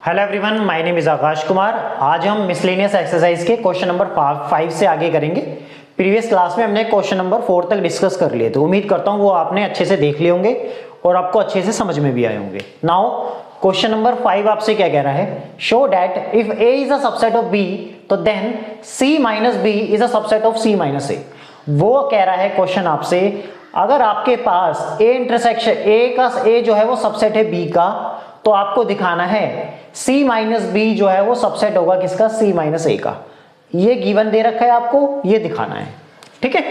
Hello everyone, my name is Akash Kumar. आज हम miscellaneous exercise के क्वेश्चन नंबर 5 से आगे करेंगे। प्रीवियस क्लास में हमने क्वेश्चन नंबर 4 तक डिस्कस कर लिए, तो उम्मीद करता हूँ वो आपने अच्छे से देख लिए होंगे और आपको अच्छे से समझ में भी आए होंगे। नाउ क्वेश्चन नंबर 5 आपसे क्या कह रहा है, show that if A is a subset of B तो then C minus B is a subset of C minus A। वो कह रहा है क्वेश्चन आपसे, अगर आपके पास A इंटरसेक्शन A जो है वो सबसेट है B का, तो आपको दिखाना है C माइनस बी जो है वो सबसेट होगा किसका, C माइनस A का। ये गिवन दे रखा है, आपको ये दिखाना है। ठीक है,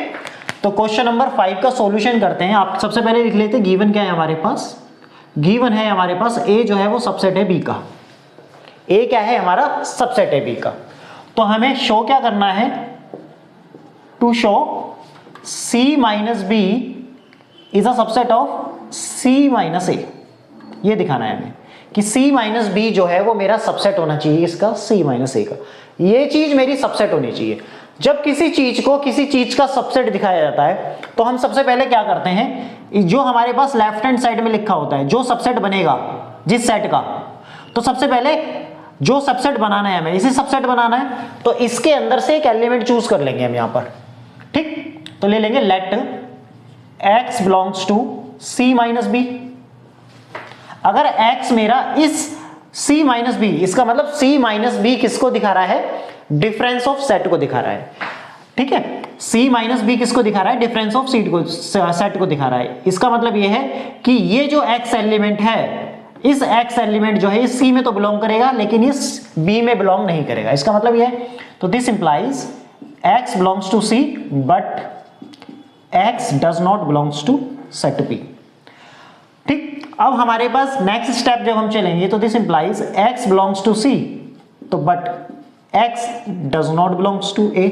तो क्वेश्चन नंबर 5 का सॉल्यूशन करते हैं। आप सबसे पहले लिख लेते हैं गिवन क्या है हमारे पास। गिवन है हमारे पास A जो है वो सबसेट है B का। A क्या है हमारा, सबसेट है B का। तो हमें शो क्या करना है, to show C minus B is a subset of C minus A। ये दिखाना है हमें कि C माइनस बी जो है वो मेरा सबसेट होना चाहिए इसका, C माइनस A का। ये चीज मेरी सबसेट होनी चाहिए। जब किसी चीज को किसी चीज का सबसेट दिखाया जाता है तो हम सबसे पहले क्या करते हैं, जो हमारे पास लेफ्ट हैंड साइड में लिखा होता है जो सबसेट बनेगा जिस सेट का, तो सबसे पहले जो सबसेट बनाना है हमें, इसी सबसेट बनाना है, तो इसके अंदर से एक एलिमेंट चूज कर लेंगे हम यहां पर। ठीक, तो ले लेंगे let x belongs to C minus B. अगर x मेरा इस C माइनस बी, इसका मतलब C माइनस बी किसको दिखा रहा है, डिफरेंस ऑफ सेट को दिखा रहा है। ठीक है, C माइनस बी किसको दिखा रहा है, डिफरेंस ऑफ सेट को दिखा रहा है। इसका मतलब यह है कि ये जो x एलिमेंट है, इस x एलिमेंट जो है इस C में तो बिलोंग करेगा लेकिन इस B में बिलोंग नहीं करेगा। इसका मतलब यह है, तो this implies x belongs to C but x does not belongs to set B। ठीक, अब हमारे पास नेक्स्ट स्टेप जब हम चलेंगे तो this implies x belongs to C, तो but x does not belongs to A।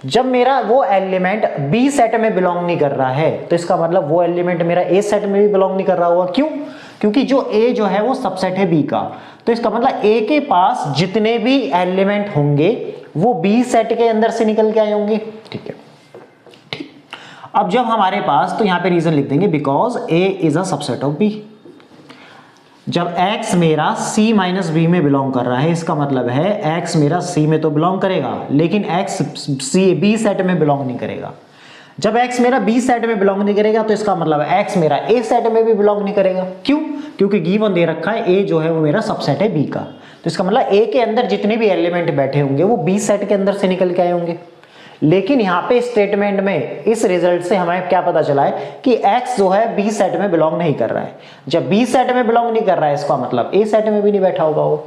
जब मेरा वो एलिमेंट B सेट में बिलोंग नहीं कर रहा है तो इसका मतलब वो एलिमेंट मेरा A सेट में भी बिलोंग नहीं कर रहा होगा। क्यों? क्योंकि जो A जो है वो सबसेट है B का, तो इसका मतलब A के पास जितने भी एलिमेंट होंगे वो B सेट के अंदर से निकल के आए होंगे। ठीक है, अब जब हमारे पास, तो यहां पे रीजन लिख देंगे because A is a subset of B। जब x मेरा C माइनस बी में बिलोंग कर रहा है, इसका मतलब है x मेरा C में तो बिलोंग करेगा लेकिन x B सेट में बिलोंग नहीं करेगा। जब x मेरा B सेट में बिलोंग नहीं करेगा तो इसका मतलब x मेरा A सेट में भी बिलोंग नहीं करेगा। क्यों? क्योंकि गिवन दे रखा है A जो है वो मेरा सबसेट है B का, तो इसका मतलब A के अंदर जितने भी एलिमेंट बैठे होंगे वो B सेट के अंदर से निकल के आए होंगे। लेकिन यहां पे स्टेटमेंट में इस रिजल्ट से हमें क्या पता चला है कि x जो है B सेट में बिलोंग नहीं कर रहा है। जब B सेट में बिलोंग नहीं कर रहा है इसका मतलब A सेट में भी नहीं बैठा होगा वो।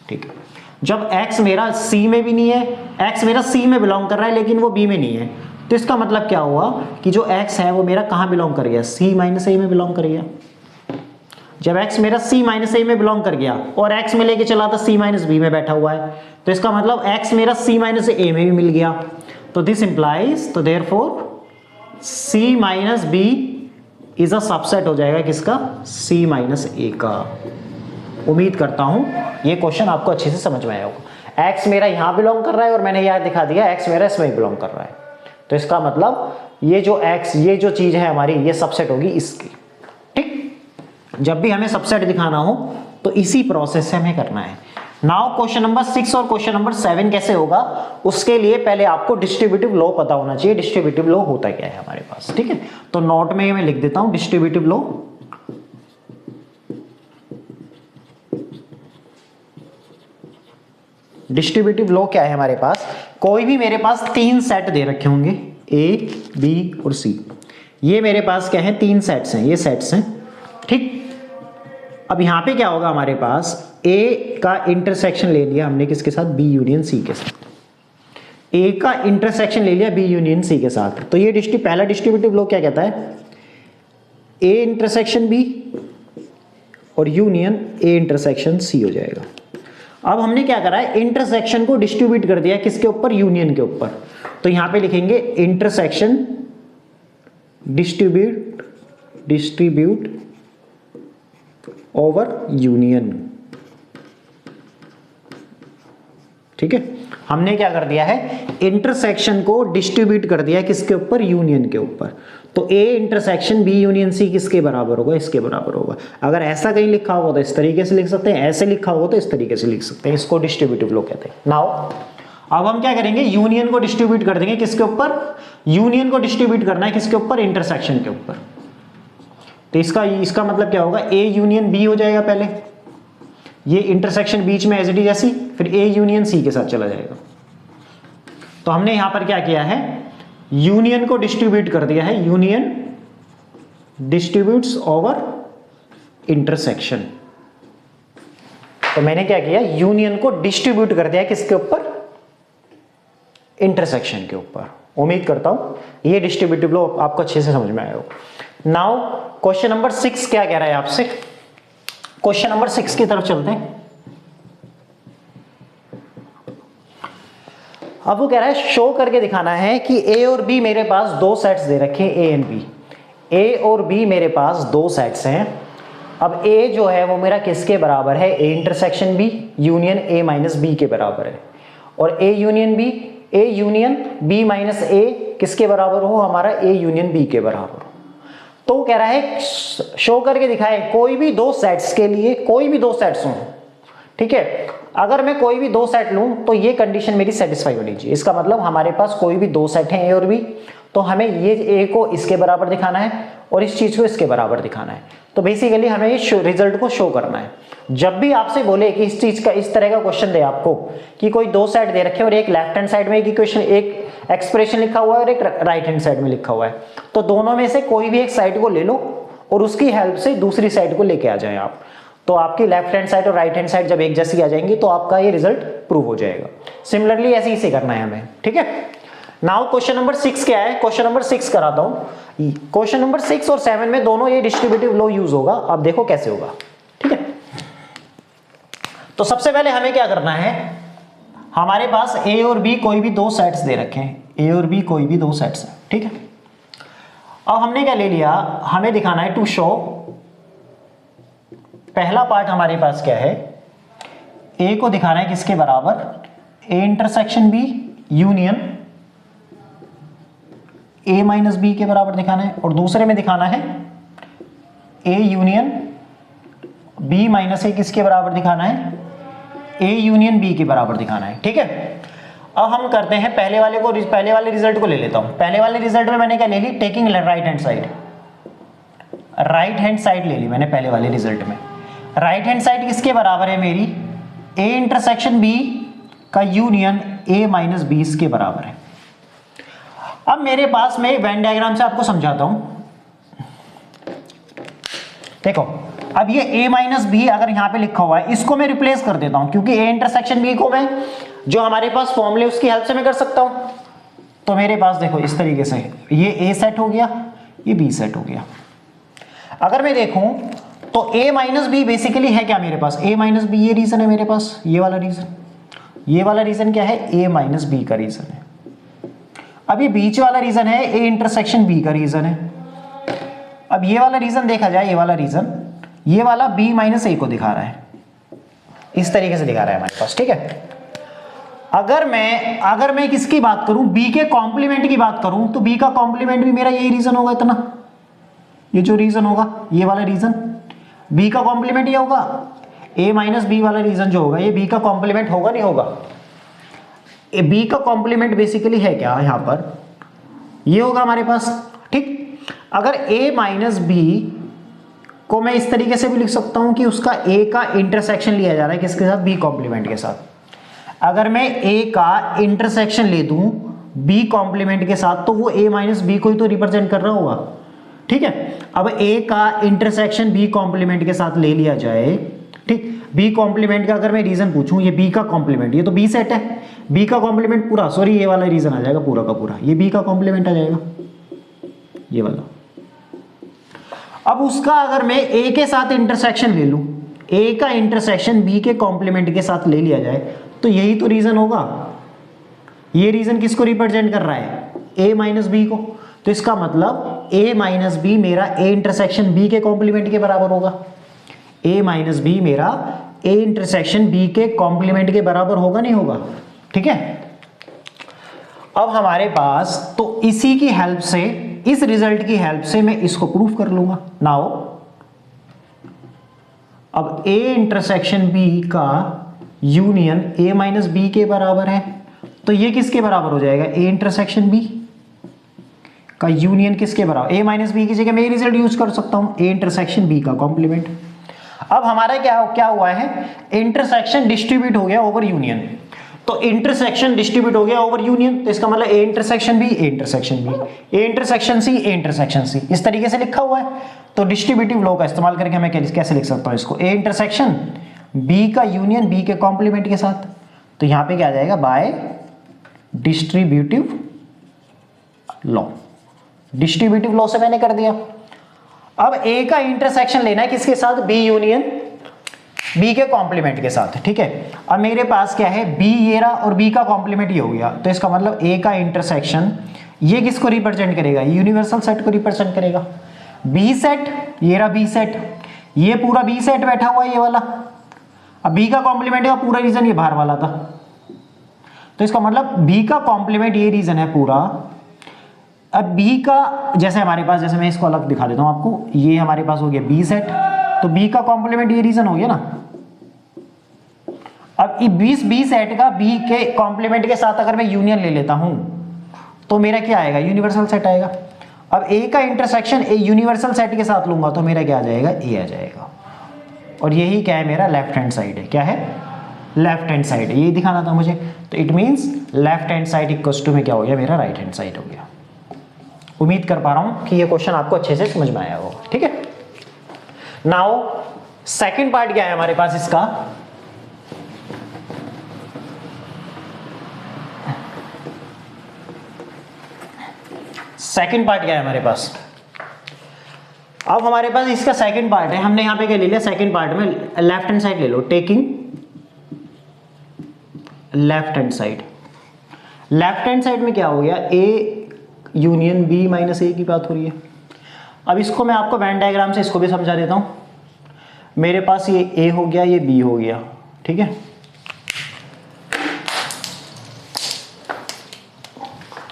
ठीक है, जब x मेरा C में भी नहीं है, x मेरा C में बिलोंग कर रहा है लेकिन वो B में नहीं है, तो इसका मतलब क्या हुआ कि जो x है वो मेरा कहां बिलोंग कर गया, C माइनस A में बिलोंग कर गया। जब x मेरा C माइनस A में बिलोंग कर गया और x में लेके चला था C माइनस B में बैठा हुआ है, तो इसका मतलब x मेरा C माइनस A में भी मिल गया। तो दिस इंप्लाइज, तो therefore C minus B is a subset हो जाएगा किसका, C माइनस A का। उम्मीद करता हूं ये क्वेश्चन आपको अच्छे से समझ में आया होगा। x मेरा यहां बिलोंग कर रहा है और मैंने यहां दिखा दिया x मेरा इसमें बिलोंग कर रहा है, तो इसका मतलब ये जो x, ये जो चीज है हमारी, ये सबसेट होगी इसकी। ठीक, जब भी हमें सबसेट दिखाना हो तो इसी प्रोसेस से हमें करना है। नाउ क्वेश्चन नंबर 6 और क्वेश्चन नंबर 7 कैसे होगा, उसके लिए पहले आपको डिस्ट्रीब्यूटिव लॉ पता होना चाहिए। डिस्ट्रीब्यूटिव लॉ होता क्या है हमारे पास। ठीक है, तो नोट में मैं लिख देता हूं डिस्ट्रीब्यूटिव लॉ। डिस्ट्रीब्यूटिव लॉ क्या है हमारे पास, कोई भी मेरे पास 3 सेट दे रखे होंगे A, B और C। ये मेरे पास क्या है, 3 सेट्स हैं, ये सेट्स हैं। ठीक, अब यहां पे क्या होगा, हमारे पास A का इंटरसेक्शन ले लिया हमने किसके साथ, B यूनियन C के साथ। A का इंटरसेक्शन ले लिया B यूनियन C के साथ, तो ये पहला डिस्ट्रीब्यूटिव लॉ क्या कहता है, A इंटरसेक्शन B और यूनियन A इंटरसेक्शन C हो जाएगा। अब हमने क्या करा है, इंटरसेक्शन को डिस्ट्रीब्यूट कर दिया किसके ऊपर, यूनियन के ऊपर। तो यहां पे लिखेंगे इंटरसेक्शन डिस्ट्रीब्यूट ओवर यूनियन। ठीक है, हमने क्या कर दिया है, इंटरसेक्शन को डिस्ट्रीब्यूट कर दिया किसके ऊपर, यूनियन के ऊपर। तो A intersection B union C किसके बराबर होगा, इसके बराबर होगा। अगर ऐसा कहीं लिखा होगा तो इस तरीके से लिख सकते हैं, ऐसे लिखा होगा तो इस तरीके से लिख सकते हैं, इसको डिस्ट्रीब्यूटिव लॉ कहते हैं। नाउ अब हम क्या करेंगे, यूनियन को डिस्ट्रीब्यूट कर देंगे किसके ऊपर, यूनियन को डिस्ट्रीब्यूट करना है किसके ऊपर, इंटरसेक्शन के ऊपर। तो इसका मतलब क्या होगा, ए यूनियन बी हो जाएगा पहले, ये इंटरसेक्शन बीच में एज इट इज ऐसी, फिर ए यूनियन सी के साथ चला जाएगा। तो हमने यहां पर क्या किया है, यूनियन को डिस्ट्रीब्यूट कर दिया है, यूनियन डिस्ट्रीब्यूट्स ओवर इंटरसेक्शन। तो मैंने क्या किया, यूनियन को डिस्ट्रीब्यूट कर दिया किसके ऊपर, इंटरसेक्शन के ऊपर। उम्मीद करता हूं ये डिस्ट्रीब्यूटिव लॉ आपको अच्छे से समझ में आया हो। नाउ क्वेश्चन नंबर 6 क्या कह रहा है आपसे, क्वेश्चन नंबर 6 की तरफ चलते हैं। अब वो कह रहा है शो करके दिखाना है कि ए और बी मेरे पास दो सेट्स दे रखे हैं, ए एंड बी। ए और बी मेरे पास दो सेट्स हैं। अब ए जो है वो मेरा किसके बराबर है, A intersection B union A minus B के बराबर है। और A union B, A union B minus A किसके बराबर हो, हमारा ए यूनियन बी के बराबर हो। तो वो कह रहा है शो करके दिखाए कोई भी दो सेट्स के लिए, कोई भी दो सेट्स हों, ठीक है, अगर मैं कोई भी दो सेट लूं तो ये कंडीशन मेरी सेटिस्फाई होनी चाहिए। इसका मतलब हमारे पास कोई भी दो सेट हैं ए और बी, तो हमें ये ए को इसके बराबर दिखाना है और इस चीज को इसके बराबर दिखाना है। तो बेसिकली हमें ये रिजल्ट को शो करना है। जब भी आपसे बोले कि इस चीज का, इस तरह का क्वेश्चन दे आपको कि कोई दो सेट दे रखे और एक लेफ्ट हैंड साइड में एक इक्वेशन, एक एक्सप्रेशन लिखा हुआ है और एक राइट हैंड साइड में लिखा हुआ है, तो दोनों में से कोई भी एक साइड को ले लो और उसकी हेल्प से दूसरी साइड को लेके आ जाए आप। तो आपकी लेफ्ट हैंड साइड और राइट हैंड साइड जब एक जैसी आ जाएंगी तो आपका ये रिजल्ट प्रूव हो जाएगा। सिमिलरली ऐसे ही से करना है हमें, ठीक है। नाउ क्वेश्चन नंबर 6 क्या है, क्वेश्चन नंबर 6 कराता हूं। क्वेश्चन नंबर 6 और 7 में दोनों ये डिस्ट्रीब्यूटिव लॉ यूज होगा। अब देखो कैसे होगा, ठीक है। तो सबसे पहले हमें क्या करना है, हमारे पास ए और बी कोई भी दो सेट्स दे रखे हैं, ए और बी कोई भी दो सेट्स हैं, ठीक है। अब हमने क्या ले लिया, हमें दिखाना है टू शो। पहला पार्ट हमारे पास क्या है, ए को दिखाना है किसके बराबर, A intersection B union A minus B के बराबर दिखाना है, और दूसरे में दिखाना है A union B minus A किसके बराबर दिखाना है, ए यूनियन बी के बराबर दिखाना है, ठीक है। अब हम करते हैं पहले वाले रिजल्ट को ले लेता हूं। पहले वाले रिजल्ट में मैंने क्या ले ली, taking right hand side, right hand side ले ली मैंने पहले वाले रिजल्ट में। राइट हैंड साइड किसके बराबर है मेरी, ए इंटरसेक्शन बी का यूनियन ए माइनस बी के बराबर है। अब मेरे पास मैं वेन डायग्राम से आपको समझाता हूं। देखो अब ये a माइनस बी अगर यहां पे लिखा हुआ है, इसको मैं रिप्लेस कर देता हूं, क्योंकि a इंटरसेक्शन b को मैं जो हमारे पास फॉर्मूले उसकी हेल्प से मैं कर सकता हूं। तो मेरे पास देखो इस तरीके से ये a सेट हो गया, ये b सेट हो गया। अगर मैं देखूं तो a माइनस बी बेसिकली है क्या मेरे पास, a माइनस बी ये रीजन है मेरे पास, ये वाला रीजन क्या है, a माइनस बी का रीजन है। अब ये बीच वाला रीजन है a इंटरसेक्शन b का रीजन है। अब ये वाला रीजन देखा जाए, ये वाला b माइनस ए को दिखा रहा है, इस तरीके से दिखा रहा है हमारे पास, ठीक है। अगर मैं किसकी बात करूं, b के कॉम्प्लीमेंट की बात करूं, तो b का कॉम्प्लीमेंट भी मेरा यही रीजन होगा, इतना ये जो रीजन होगा, ये वाला रीजन b का कॉम्प्लीमेंट ये होगा। a माइनस बी वाला रीजन जो होगा ये b का कॉम्प्लीमेंट होगा नहीं होगा, b का कॉम्प्लीमेंट बेसिकली है क्या, यहां पर ये होगा हमारे पास, ठीक। अगर a माइनस बी को मैं इस तरीके से भी लिख सकता हूं कि उसका a का इंटरसेक्शन लिया जा रहा है किसके साथ, b कॉम्प्लीमेंट के साथ। अगर मैं a का इंटरसेक्शन ले दूं b कॉम्प्लीमेंट के साथ, तो वो a माइनस बी को ही तो रिप्रेजेंट कर रहा होगा, ठीक है। अब a का इंटरसेक्शन b कॉम्प्लीमेंट के साथ ले लिया जाए, ठीक। b कॉम्प्लीमेंट का अगर मैं रीजन पूछूं, ये b का कॉम्प्लीमेंट, ये तो b सेट है, b का कॉम्प्लीमेंट पूरा, सॉरी ये वाला रीजन आ जाएगा पूरा का पूरा, ये b का कॉम्प्लीमेंट आ जाएगा, ये वाला। अब उसका अगर मैं a के साथ इंटरसेक्शन ले लूं, a का इंटरसेक्शन b के कॉम्प्लीमेंट के साथ ले लिया जाए, तो यही तो रीजन होगा। ये रीजन किसको रिप्रेजेंट कर रहा है, a माइनस बी को। तो इसका मतलब a माइनस बी मेरा a इंटरसेक्शन b के कॉम्प्लीमेंट के बराबर होगा, a माइनस बी मेरा a इंटरसेक्शन b के कॉम्प्लीमेंट के बराबर होगा नहीं होगा, ठीक है। अब हमारे पास तो इसी की हेल्प से इस रिजल्ट की हेल्प से मैं इसको प्रूफ कर लूंगा। नाउ अब ए इंटरसेक्शन बी का यूनियन ए माइनस बी के बराबर है, तो ये किसके बराबर हो जाएगा? ए इंटरसेक्शन बी का यूनियन किसके बराबर? ए माइनस बी की जगह मैं ये रिजल्ट यूज कर सकता हूं, ए इंटरसेक्शन बी का कॉम्प्लीमेंट। अब हमारा क्या हुआ है? इंटरसेक्शन डिस्ट्रीब्यूट हो गया ओवर यूनियन। तो इंटरसेक्शन डिस्ट्रीब्यूट हो गया ओवर यूनियन, तो इसका मतलब A intersection B, A intersection B, A intersection C, A intersection C, इस तरीके से लिखा हुआ है। तो डिस्ट्रीब्यूटिव लॉ का इस्तेमाल करके मैं कैसे लिख सकता हूं इसको? ए इंटरसेक्शन बी का यूनियन बी के कॉम्प्लीमेंट के साथ। तो यहां पे क्या आ जाएगा? Bye distributive law. Distributive law से मैंने कर दिया। अब ए का इंटरसेक्शन लेना है किसके साथ? बी यूनियन बी के कॉम्प्लीमेंट के साथ, ठीक है। अब मेरे पास क्या है? बी ये रहा और बी का कॉम्प्लीमेंट ये हो गया, तो इसका मतलब ए का इंटरसेक्शन ये किसको रिप्रेजेंट करेगा? यूनिवर्सल सेट को रिप्रेजेंट करेगा। बी सेट ये रहा, बी सेट, ये पूरा बी सेट बैठा हुआ है ये वाला। अब बी का कॉम्प्लीमेंट का पूरा रीजन ये बाहर वाला था, तो इसका मतलब बी का कॉम्प्लीमेंट ये रीजन है पूरा। अब बी का जैसे हमारे पास, जैसे मैं इसको अलग दिखा देता हूं आपको, ये हमारे पास हो गया बी सेट, तो बी का कॉम्प्लीमेंट ये रीजन हो गया ना। अब बी सेट का बी के कॉम्प्लीमेंट के साथ अगर मैं यूनियन ले लेता हूं तो मेरा क्या आएगा? यूनिवर्सल सेट आएगा। अब ए का इंटरसेक्शन ए यूनिवर्सल सेट के साथ लूंगा तो मेरा क्या आ जाएगा? ए आ जाएगा। और यही क्या है? मेरा लेफ्ट हैंड साइड है। क्या है? लेफ्ट हैंड साइड, यही दिखाना था मुझे। तो it means left hand side equals to में क्या हो गया? मेरा राइट हैंड साइड हो गया। उम्मीद कर पा रहा हूं कि ये क्वेश्चन आपको अच्छे से समझ में आया होगा, ठीक है। नाउ सेकंड पार्ट क्या है हमारे पास इसका? सेकंड पार्ट क्या है हमारे पास? अब हमारे पास इसका सेकंड पार्ट है। हमने यहां पे क्या ले लिया? सेकंड पार्ट में लेफ्ट हैंड साइड ले लो, taking left hand side. Left hand side में क्या हो गया? A union B minus A की बात हो रही है। अब इसको मैं आपको वेन डायग्राम से इसको भी समझा देता हूं। मेरे पास ये ए हो गया, ये बी हो गया, ठीक है।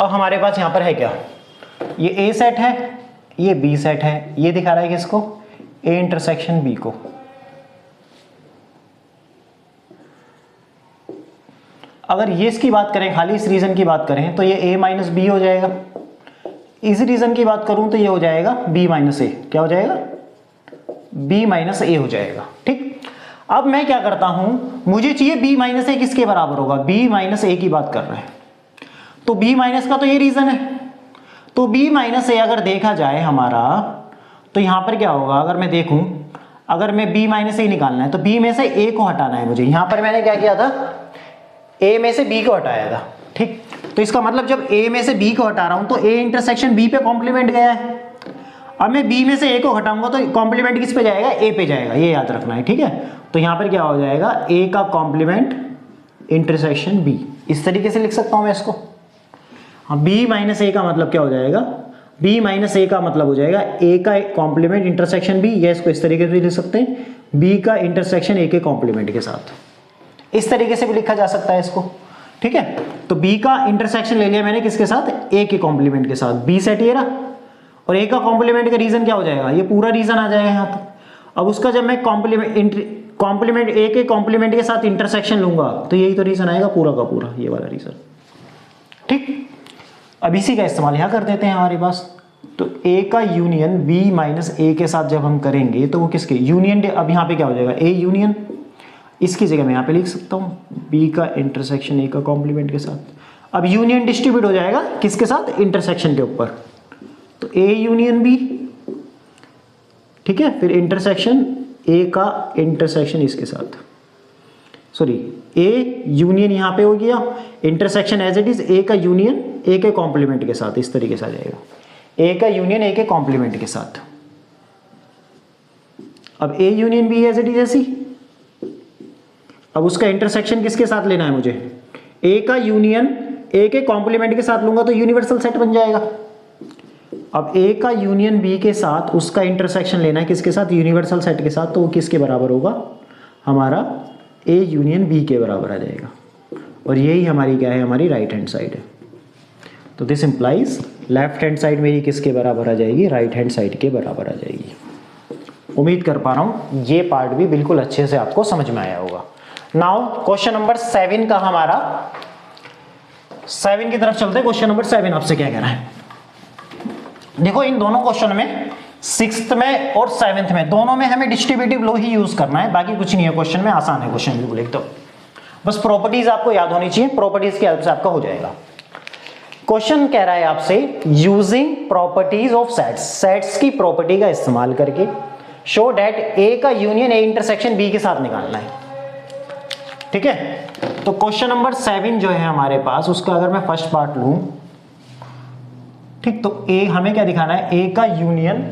अब हमारे पास यहां पर है क्या? ये ए सेट है, ये बी सेट है, ये दिखा रहा है किसको? ए इंटरसेक्शन बी को। अगर ये इसकी बात करें, खाली इस रीजन की बात करें, तो ये ए माइनस बी हो जाएगा। इस रीजन की बात करूं तो ये हो जाएगा बी माइनस ए। क्या हो जाएगा? बी माइनस ए हो जाएगा, ठीक। अब मैं क्या करता हूं, मुझे चाहिए बी माइनस ए किसके बराबर होगा? बी माइनस ए की बात कर रहे हैं, तो बी माइनस का तो ये रीजन है। तो बी माइनस ए अगर देखा जाए हमारा, तो यहां पर क्या होगा? अगर मैं देखूं, अगर मैं बी माइनस ए निकालना है तो बी में से ए को हटाना है मुझे। यहां पर मैंने क्या किया था? ए में से बी को हटाया था, ठीक। तो इसका मतलब जब ए में से बी को हटा रहा हूं तो ए इंटरसेक्शन बी पे कॉम्प्लीमेंट गया है। अब मैं बी में से ए को हटाऊंगा तो कॉम्प्लीमेंट किस पे जाएगा? ए पे जाएगा, ये याद रखना है, ठीक है। तो यहां पर क्या हो जाएगा? ए का कॉम्प्लीमेंट इंटरसेक्शन बी, इस तरीके से लिख सकता हूं मैं इसको। हाँ, बी माइनस ए का मतलब क्या हो जाएगा? बी माइनस ए का मतलब हो जाएगा ए का कॉम्प्लीमेंट इंटरसेक्शन बी, या इसको इस तरीके से लिख सकते हैं, बी का इंटरसेक्शन ए के कॉम्प्लीमेंट के साथ। इस तरीके से भी लिखा जा सकता है इसको, ठीक है। तो बी का इंटरसेक्शन ले लिया मैंने किसके साथ? ए के कॉम्प्लीमेंट के साथ। बी सेट ये रहा, और ए का कॉम्प्लीमेंट का रीजन क्या हो जाएगा? ये पूरा रीजन आ जाएगा यहाँ तक। अब उसका जब मैं कॉम्प्लीमेंट ए के कॉम्प्लीमेंट के साथ इंटरसेक्शन लूंगा तो यही तो रीजन आएगा पूरा का पूरा, ये वाला रीजन, ठीक। अब इसी का इस्तेमाल यहां कर देते हैं हमारे पास। तो ए का यूनियन बी माइनस ए के साथ जब हम करेंगे तो वो किसके? यूनियन। अब यहां पे क्या हो जाएगा? ए यूनियन, इसकी जगह मैं यहां पे लिख सकता हूं बी का इंटरसेक्शन ए का कॉम्प्लीमेंट के साथ। अब यूनियन डिस्ट्रीब्यूट हो जाएगा किसके साथ? इंटरसेक्शन के ऊपर। तो ए यूनियन बी, ठीक है। फिर इंटरसेक्शन ए का इंटरसेक्शन इसके साथ, सॉरी, ए यूनियन यहां पे हो गया, intersection as it is A का यूनियन ए के कॉम्प्लीमेंट के साथ, इस तरीके से आ जाएगा। ए का यूनियन ए के कॉम्प्लीमेंट के साथ। अब A union B as it is ऐसी। अब उसका इंटरसेक्शन किसके साथ लेना है मुझे? ए का यूनियन ए के कॉम्प्लीमेंट के साथ लूंगा तो यूनिवर्सल सेट बन जाएगा। अब ए का यूनियन बी के साथ उसका इंटरसेक्शन लेना है किसके साथ? यूनिवर्सल सेट के साथ। तो वो किसके बराबर होगा? हमारा ए यूनियन बी के बराबर आ जाएगा। और यही हमारी क्या है? हमारी राइट हैंड साइड है। तो this implies left hand side मेरी किसके बराबर आ जाएगी, राइट हैंड साइड के बराबर आ जाएगी। उम्मीद कर पा रहा हूँ ये पार्ट भी बिल्कुल अच्छे से आपको समझ में आया होगा। नाउ क्वेश्चन नंबर 7 का हमारा 7 की तरफ चलते हैं। क्वेश्चन नंबर 7 आपसे क्या कह रहा है, देखो इन दोनों क्वेश्चन में 6th में और 7th में दोनों में हमें डिस्ट्रीब्यूटिव लॉ ही यूज करना है, बाकी कुछ नहीं है क्वेश्चन में, आसान है क्वेश्चन बिल्कुल एकदम। बस प्रॉपर्टीज आपको याद होनी चाहिए, प्रॉपर्टीज की हेल्प से आपका हो जाएगा। क्वेश्चन कह रहा है आपसे using properties of sets, sets की प्रॉपर्टी का इस्तेमाल करके शो दैट ए का यूनियन ए इंटरसेक्शन बी के साथ निकालना है। ठीक है, तो क्वेश्चन नंबर 7 जो है हमारे पास, उसका अगर मैं फर्स्ट पार्ट लूं, ठीक, तो ए हमें क्या दिखाना है, ए का यूनियन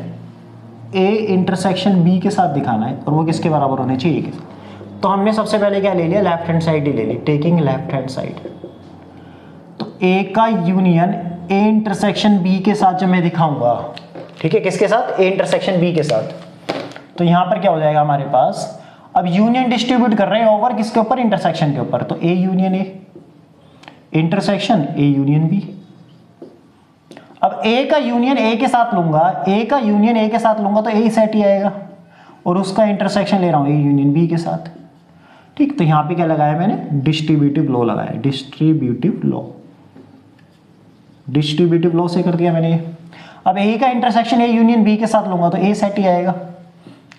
ए इंटरसेक्शन बी के साथ दिखाना है, और वो किसके बराबर होने चाहिए, के साथ। तो हमने सबसे पहले क्या ले लिया, लेफ्ट हैंड साइड ही ले ली, टेकिंग लेफ्ट हैंड साइड। तो ए का यूनियन ए इंटरसेक्शन बी के साथ जब मैं दिखाऊंगा, ठीक है, किसके साथ, ए इंटरसेक्शन बी के साथ, तो यहां पर क्या हो जाएगा हमारे पास, अब यूनियन डिस्ट्रीब्यूट कर रहे हैं ओवर किसके ऊपर, इंटरसेक्शन के ऊपर, तो A union A intersection A union B. अब ए का यूनियन ए के साथ लूंगा, ए का यूनियन ए के साथ लूंगा तो ए सेट ही आएगा, और उसका इंटरसेक्शन ले रहा हूं ए यूनियन बी के साथ। ठीक, तो यहां पे क्या लगाया मैंने, डिस्ट्रीब्यूटिव लॉ लगाया, डिस्ट्रीब्यूटिव लॉ, डिस्ट्रीब्यूटिव लॉ से कर दिया मैंने। अब ए का इंटरसेक्शन ए यूनियन बी के साथ लूंगा तो ए सेट ही आएगा,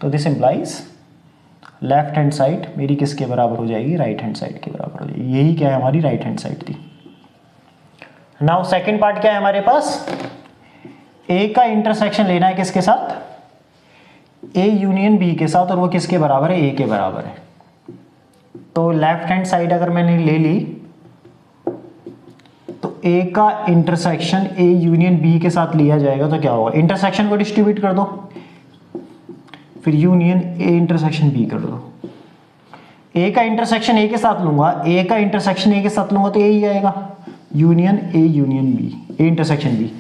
तो this implies left hand side मेरी किसके बराबर हो जाएगी, राइट हैंड साइड के बराबर हो जाएगी। यही क्या है, हमारी राइट हैंड साइड थी। नाउ सेकंड पार्ट क्या है हमारे पास, ए का इंटरसेक्शन लेना है किसके साथ, ए यूनियन बी के साथ, और वो किसके बराबर है, ए के बराबर है। तो लेफ्ट हैंड साइड अगर मैंने ले ली, तो ए का इंटरसेक्शन ए यूनियन बी के साथ लिया जाएगा, तो क्या होगा, इंटरसेक्शन को डिस्ट्रीब्यूट कर दो, फिर यूनियन ए इंटरसेक्शन बी कर दो। ए का इंटरसेक्शन ए के साथ लूंगा, ए का इंटरसेक्शन ए के साथ लूंगा तो ए ही आएगा, union A union B, A intersection B.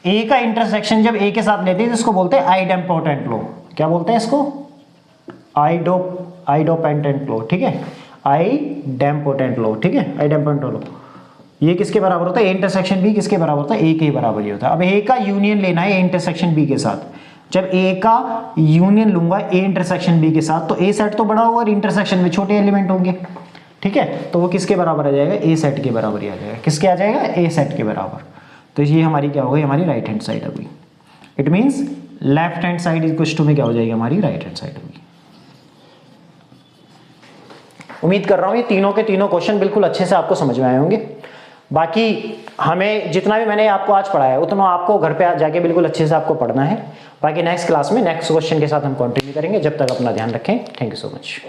A का इंटरसेक्शन जब ए के साथ लेते हैं तो इसको बोलते हैं आइडेम्पोटेंट लॉ। क्या बोलते हैं इसको, आइडोपेंटेंट लॉ। ठीक है, आइडेम्पोटेंट लॉ। ठीक है, आइडेम्पोटेंट लॉ ये किसके बराबर होता है, ए इंटरसेक्शन बी किसके बराबर होता है, ए के बराबर ही होता है। अब ए का यूनियन लेना है ए इंटरसेक्शन बी के साथ, जब ए का यूनियन लूंगा ए इंटरसेक्शन बी के साथ, तो ए सेट तो बड़ा होगा और इंटरसेक्शन में छोटे एलिमेंट होंगे। ठीक है, तो वो किसके बराबर आ जाएगा, ए सेट के बराबर ही आ जाएगा। किसके आ जाएगा, ए सेट के बराबर। तो ये हमारी क्या हो गई, हमारी राइट हैंड साइड हो गई। It means left hand side equal to में क्या हो जाएगी, हमारी राइट हैंड साइड होगी। उम्मीद कर रहा हूं ये तीनों के तीनों क्वेश्चन बिल्कुल अच्छे से आपको समझ में आए होंगे। बाकी हमें जितना भी मैंने आपको आज पढ़ाया उतना आपको घर पे जाके बिल्कुल अच्छे से आपको पढ़ना है। बाकी नेक्स्ट क्लास में नेक्स्ट क्वेश्चन के साथ हम कंटिन्यू करेंगे। जब तक अपना ध्यान रखें। Thank you so much.